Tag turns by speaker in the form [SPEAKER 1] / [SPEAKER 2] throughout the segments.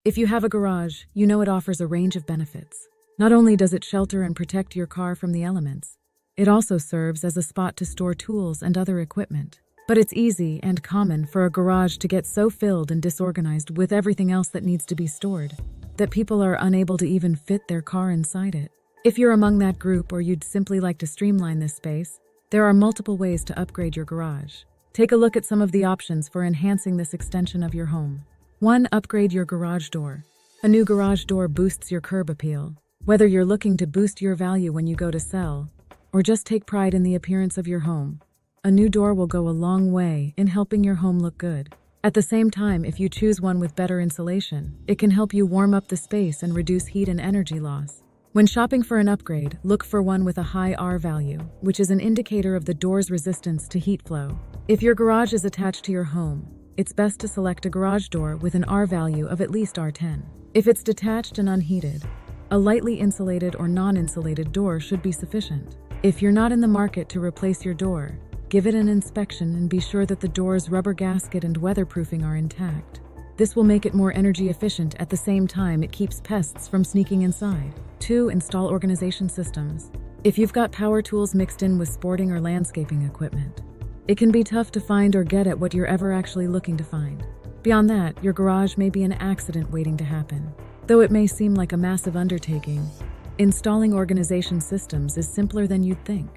[SPEAKER 1] If you have a garage, you know it offers a range of benefits. Not only does it shelter and protect your car from the elements, it also serves as a spot to store tools and other equipment. But it's easy and common for a garage to get so filled and disorganized with everything else that needs to be stored that people are unable to even fit their car inside it. If you're among that group or you'd simply like to streamline this space, there are multiple ways to upgrade your garage. Take a look at some of the options for enhancing this extension of your home. 1. Upgrade your garage door. A new garage door boosts your curb appeal. Whether you're looking to boost your value when you go to sell, or just take pride in the appearance of your home, a new door will go a long way in helping your home look good. At the same time, if you choose one with better insulation, it can help you warm up the space and reduce heat and energy loss. When shopping for an upgrade, look for one with a high R value, which is an indicator of the door's resistance to heat flow. If your garage is attached to your home, it's best to select a garage door with an R value of at least R10. If it's detached and unheated, a lightly insulated or non-insulated door should be sufficient. If you're not in the market to replace your door, give it an inspection and be sure that the door's rubber gasket and weatherproofing are intact. This will make it more energy efficient. At the same time, it keeps pests from sneaking inside. 2. Install organization systems. If you've got power tools mixed in with sporting or landscaping equipment, it can be tough to find or get at what you're ever actually looking to find. Beyond that, your garage may be an accident waiting to happen. Though it may seem like a massive undertaking, installing organization systems is simpler than you'd think.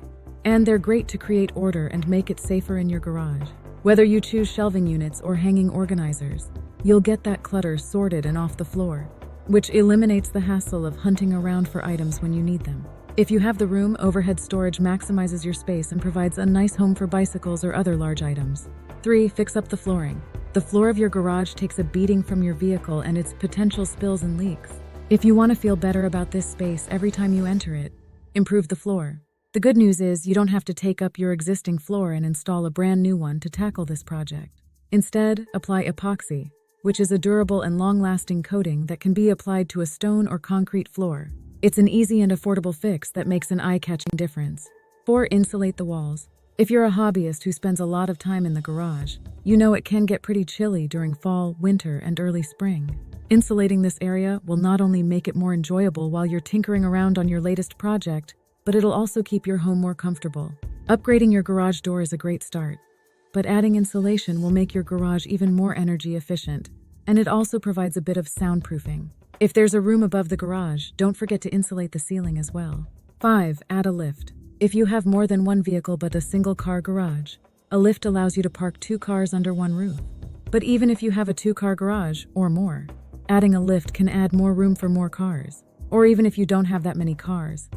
[SPEAKER 1] And they're great to create order and make it safer in your garage. Whether you choose shelving units or hanging organizers, you'll get that clutter sorted and off the floor, which eliminates the hassle of hunting around for items when you need them. If you have the room, overhead storage maximizes your space and provides a nice home for bicycles or other large items. 3. Fix up the flooring. The floor of your garage takes a beating from your vehicle and its potential spills and leaks. If you want to feel better about this space every time you enter it, improve the floor. The good news is you don't have to take up your existing floor and install a brand new one to tackle this project. Instead, apply epoxy, which is a durable and long-lasting coating that can be applied to a stone or concrete floor. It's an easy and affordable fix that makes an eye-catching difference. 4. Insulate the walls. If you're a hobbyist who spends a lot of time in the garage, you know it can get pretty chilly during fall, winter, and early spring. Insulating this area will not only make it more enjoyable while you're tinkering around on your latest project, but it'll also keep your home more comfortable. Upgrading your garage door is a great start, but adding insulation will make your garage even more energy efficient, and it also provides a bit of soundproofing. If there's a room above the garage, don't forget to insulate the ceiling as well. 5. Add a lift. If you have more than one vehicle but a single-car garage, a lift allows you to park 2 cars under one roof. But even if you have a 2-car garage or more, adding a lift can add more room for more cars. Or even if you don't have that many cars,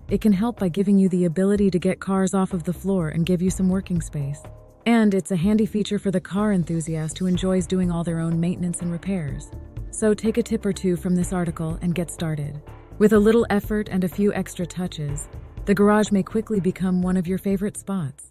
[SPEAKER 1] it can help by giving you the ability to get cars off of the floor and give you some working space. And it's a handy feature for the car enthusiast who enjoys doing all their own maintenance and repairs. So take a tip or two from this article and get started. With a little effort and a few extra touches, the garage may quickly become one of your favorite spots.